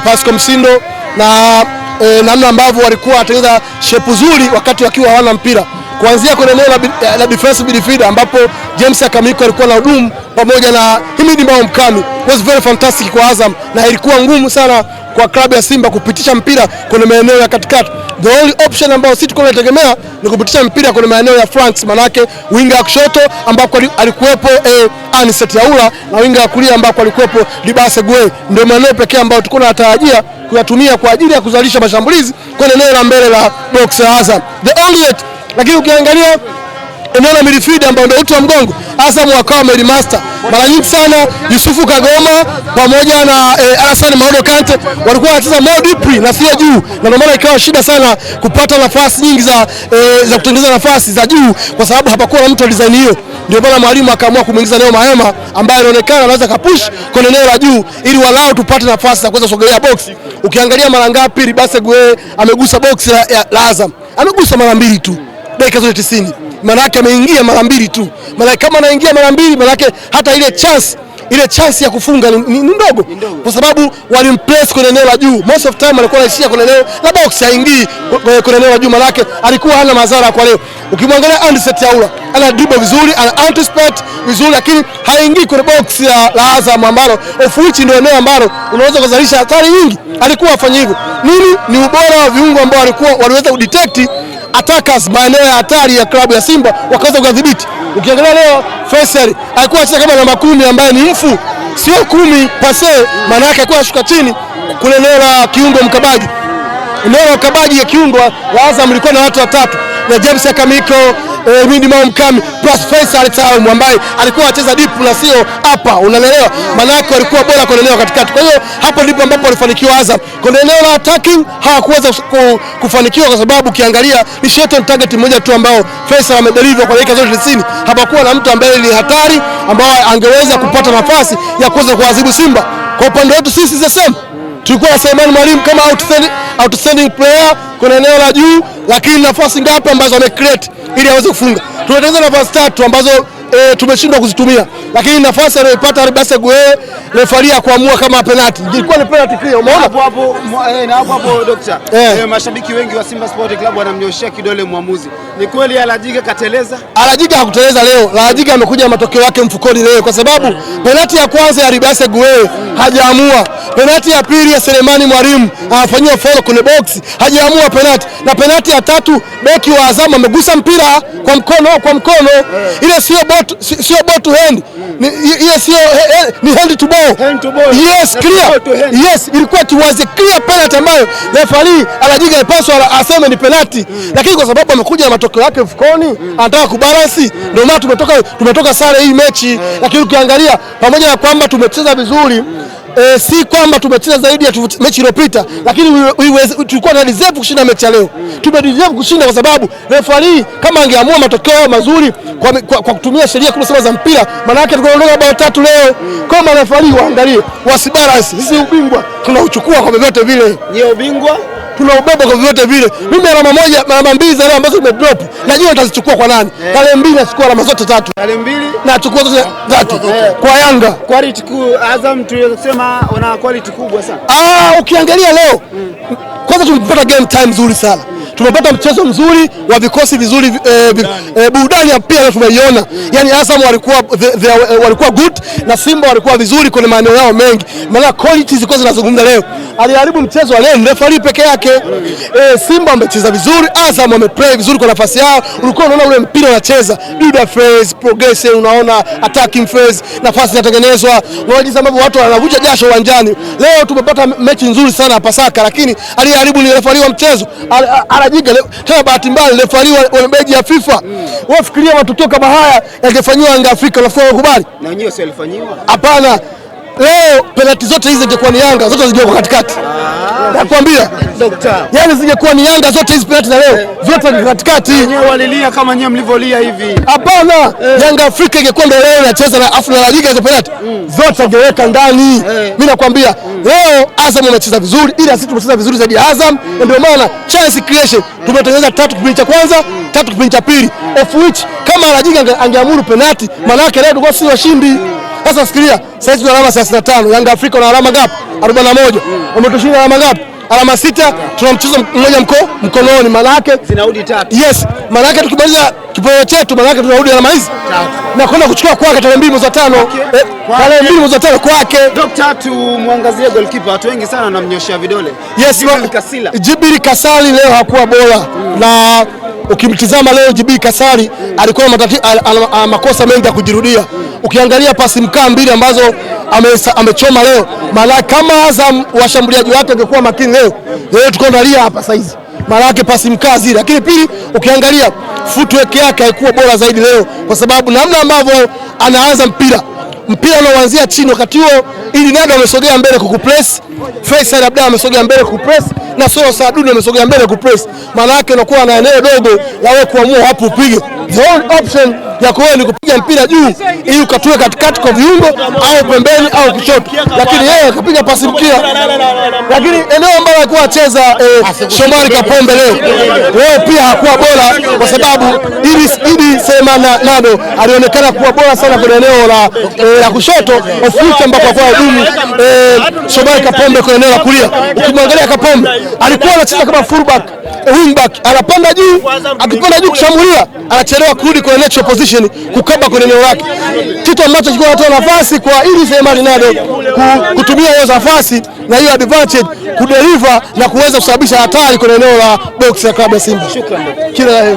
Pascal Msindo na namna ambavyo walikuwa watengeneza shape nzuri wakati wakiwa hawana mpira, kuanzia kwenye eneo la defensive midfield ambapo James Akamiko alikuwa na hudumu pamoja na Himidi Mao Mkami. Was very fantastic kwa Azam, na ilikuwa ngumu sana kwa klabu ya Simba kupitisha mpira kwenye maeneo ya katikati. The only option ambayo sisi tulikuwa tunategemea ni kupitisha mpira kwenye maeneo ya flanks, manake winga ya kushoto ambako alikuwepo Anicet Yaula na winga ya kulia ambako alikuwepo Libase Gwe. Ndio maeneo pekee ambayo tulikuwa tunatarajia kuyatumia kwa ajili ya kuzalisha mashambulizi kwenye eneo la mbele la box ya Azam. The only yet, lakini ukiangalia eneo la midfield ambao ndio uti wa mgongo, Azam wakawa master. Mara nyingi sana Yusufu Kagoma pamoja na Alassane Maodo Kante walikuwa wanacheza more deeply na sio juu, na ndio maana ikawa shida sana kupata nafasi nyingi za kutengeneza nafasi za juu, kwa sababu hapakuwa na mtu wa design hiyo. Ndio maana mwalimu akaamua kumuingiza Neo Mahema ambaye anaonekana anaweza kapush kwenye eneo la juu ili walao tupate nafasi za kuweza kusogelea box. Ukiangalia mara ngapi Libase Gwe amegusa box la Azam, amegusa mara 2 tu dakika zote 90. Maana yake ameingia mara 2 tu. Maana kama anaingia mara 2, maana yake hata ile chance ya kufunga ni ndogo, kwa sababu walimpress kwenye eneo la juu. Most of time alikuwa anaishia kwenye eneo la box, haingii kwenye eneo la juu, maana yake alikuwa hana madhara kwa leo. Ukimwangalia Anicet Yaula ana dribble vizuri, ana anticipate vizuri, lakini haingii kwenye box la Azam ambalo of which ndio eneo ambalo unaweza kuzalisha hatari nyingi. Alikuwa afanye hivyo. Nini? Ni ubora wa viungo ambao waliweza kudetect attackers maeneo ya hatari ya klabu ya Simba, wakaweza kudhibiti. Ukiangalia leo Faisal alikuwa anacheza kama namba 10 ambaye ni mfu, sio 10 pase, maana yake alikuwa anashuka chini kule eneo la kiungo mkabaji. Eneo la mkabaji ya kiungo la Azam lilikuwa na watu watatu, na James Akamiko, Himidi Mao Mkami plus Faisal Salum ambaye alikuwa anacheza deep na sio hapa, unaelewa? Maana yake alikuwa bora kwenye eneo katikati. Kwa hiyo hapo ndipo ambapo walifanikiwa Azam. Kwenye eneo la attacking hawakuweza kufanikiwa kwa sababu ukiangalia ni shot on target moja tu ambao Faisal amedeliver kwa dakika zote 90. Hapakuwa na mtu ambaye ni hatari ambao angeweza kupata nafasi ya kuweza kuadhibu Simba. Kwa upande wetu sisi the same, tulikuwa na Selemani Mwalimu kama outstanding player kwenye eneo la juu, lakini nafasi ngapi ambazo amecreate ili aweze kufunga? Tunatengeneza nafasi 3 ambazo tumeshindwa kuzitumia, lakini nafasi aliyopata Libase Gwe refaria kuamua kama penalty. Ilikuwa ni penalty clear, umeona hapo Doctor. Mashabiki wengi wa Simba Sport Club wanamnyoshia kidole muamuzi. Ni kweli Alajiga kateleza? Alajiga hakuteleza leo. Alajiga amekuja na matokeo yake mfukoni leo, kwa sababu penalty ya kwanza ya Libase Gwe hajaamua. Penalty ya pili ya Selemani Mwalimu anafanywa follow kwenye box, hajaamua penalty. Na penalty ya 3 beki wa Azam amegusa mpira kwa mkono. Ile sio ball to hand. Ile sio ni hand to ball. Yes, clear. Yes, ilikuwa kiwazi clear penalty ambayo referee Alajiga alipaswa aseme ni penalty. Lakini kwa sababu amekuja na matokeo yake mfukoni, anataka kubalance, ndio maana tumetoka sare hii mechi. Lakini ukiangalia pamoja na kwamba tumecheza vizuri, si kwamba tumecheza zaidi ya mechi iliyopita, lakini tulikuwa na deserve kushinda mechi ya leo. Tumedeserve kushinda kwa sababu referee kama angeamua matokeo mazuri kwa kutumia sheria kama za mpira, maana yake tungeondoka bao 3 leo. Kama referee waangalie, wasibalance. Sisi ubingwa tunauchukua kwa vyovyote vile. Ni ubingwa tunaubeba kwa vyovyote vile. Mimi alama 2 za leo ambazo nimedrop, najua nitazichukua kwa nani. Tarehe 2 nachukua alama zote 3. Tarehe 2 nachukua zote 3 kwa Yanga. Quality Azam tunasema wana quality kubwa sana. Ukiangalia leo kwanza tumepata game time nzuri sana. Tumepata mchezo mzuri wa vikosi vizuri, burudani ya pia tumeiona. Yani Azam walikuwa good na Simba walikuwa vizuri kwenye maeneo yao mengi. Maana quality zilikuwa zinazungumza leo. Aliharibu mchezo wa leo referee peke yake. Simba wamecheza vizuri, Azam wameplay vizuri kwa nafasi yao. Ulikuwa unaona ule mpira unacheza, build phase, progression, unaona attacking phase, nafasi zinatengenezwa. Unaona jinsi ambavyo watu wanavuja jasho uwanjani. Leo tumepata mechi nzuri sana hapa Pasaka, lakini aliharibu ni referee wa mchezo. Alajiga tena bahati mbaya referee wa beji ya FIFA. Wafikiria matukio kama haya yangefanywa Yanga Afrika, nafikiri wakubali. Na wenyewe si walifanywa? Hapana. Leo penalty zote hizi zingekuwa ni Yanga, zote zingekuwa katikati. Nakwambia Doctor. Yani zingekuwa ni Yanga zote hizi penalty za leo, zote ni katikati. Wenyewe walilia kama nyewe mlivyolia hivi. Hapana. Yanga Afrika ingekuwa ndio leo inacheza na Afro la Liga hizo penalty. Zote angeweka ndani. Mimi nakwambia leo Azam wamecheza vizuri, ila sisi tumecheza vizuri zaidi ya Azam. Ndio maana chance creation tumetengeneza 3 kipindi cha kwanza, 3 kipindi cha pili. Of which kama Alajiga angeamuru penalty, maana yake leo tulikuwa si washindi. Sasa sikilia, sasa tuna alama 35, Yanga Afrika na alama ngapi? 41. Wametushinda alama ngapi? Alama 6. Tuna mchezo mmoja mkononi, maana yake zinarudi 3. Yes, maana yake tukimaliza kiporo chetu, maana yake tunarudi alama hizi 3 na kwenda kuchukua kwake tarehe 2 mwezi wa 5. Tarehe 2 mwezi wa 5 kwake. Dr. Tumwangazie goalkeeper, watu wengi sana wanamnyoshia vidole. Yes, Djibril Kasali leo hakuwa bora na ukimtizama leo Djibril Kasali alikuwa na makosa mengi ya kujirudia. Ukiangalia pasi mkaa mbili ambazo amechoma leo, maana kama Azam washambuliaji wake angekuwa makini leo tukondalia hapa saizi, maana yake pasi mkaa zile. Lakini pili, ukiangalia footwork yake haikuwa bora zaidi leo, kwa sababu namna ambavyo anaanza mpira unaanzia chini, wakati huo ili nado amesogea mbele kukupress, Faisal Abdalla amesogea mbele kukupress na Soro Saaduni amesogea mbele kukupress, maana yake unakuwa na eneo dogo la wewe kuamua hapo upige. The only option yako wewe ni kupiga mpira juu ili ukatue katikati kwa viungo au pembeni au kushoto, lakini yeye akapiga pasi mkia. Lakini eneo ambalo alikuwa anacheza Shomari Kapombe leo pia hakuwa bora, kwa sababu ili Selemani Nado alionekana kuwa bora sana kwenye eneo la kushoto ofuta, ambapo kwa hudumu Shomari Kapombe kwenye eneo la kulia. Ukimwangalia Kapombe alikuwa anacheza kama fullback, wingback, anapanda juu, akipanda juu kushambulia anachelewa kurudi kwenye natural position kukaba kwenye eneo lake, kitu ambacho kilikuwa kinatoa nafasi kwa ili Selemani Nado kutumia hiyo nafasi na hiyo advantage kudeliver na kuweza kusababisha hatari kwenye eneo la box ya klabu ya Simba. Shukrani. Kila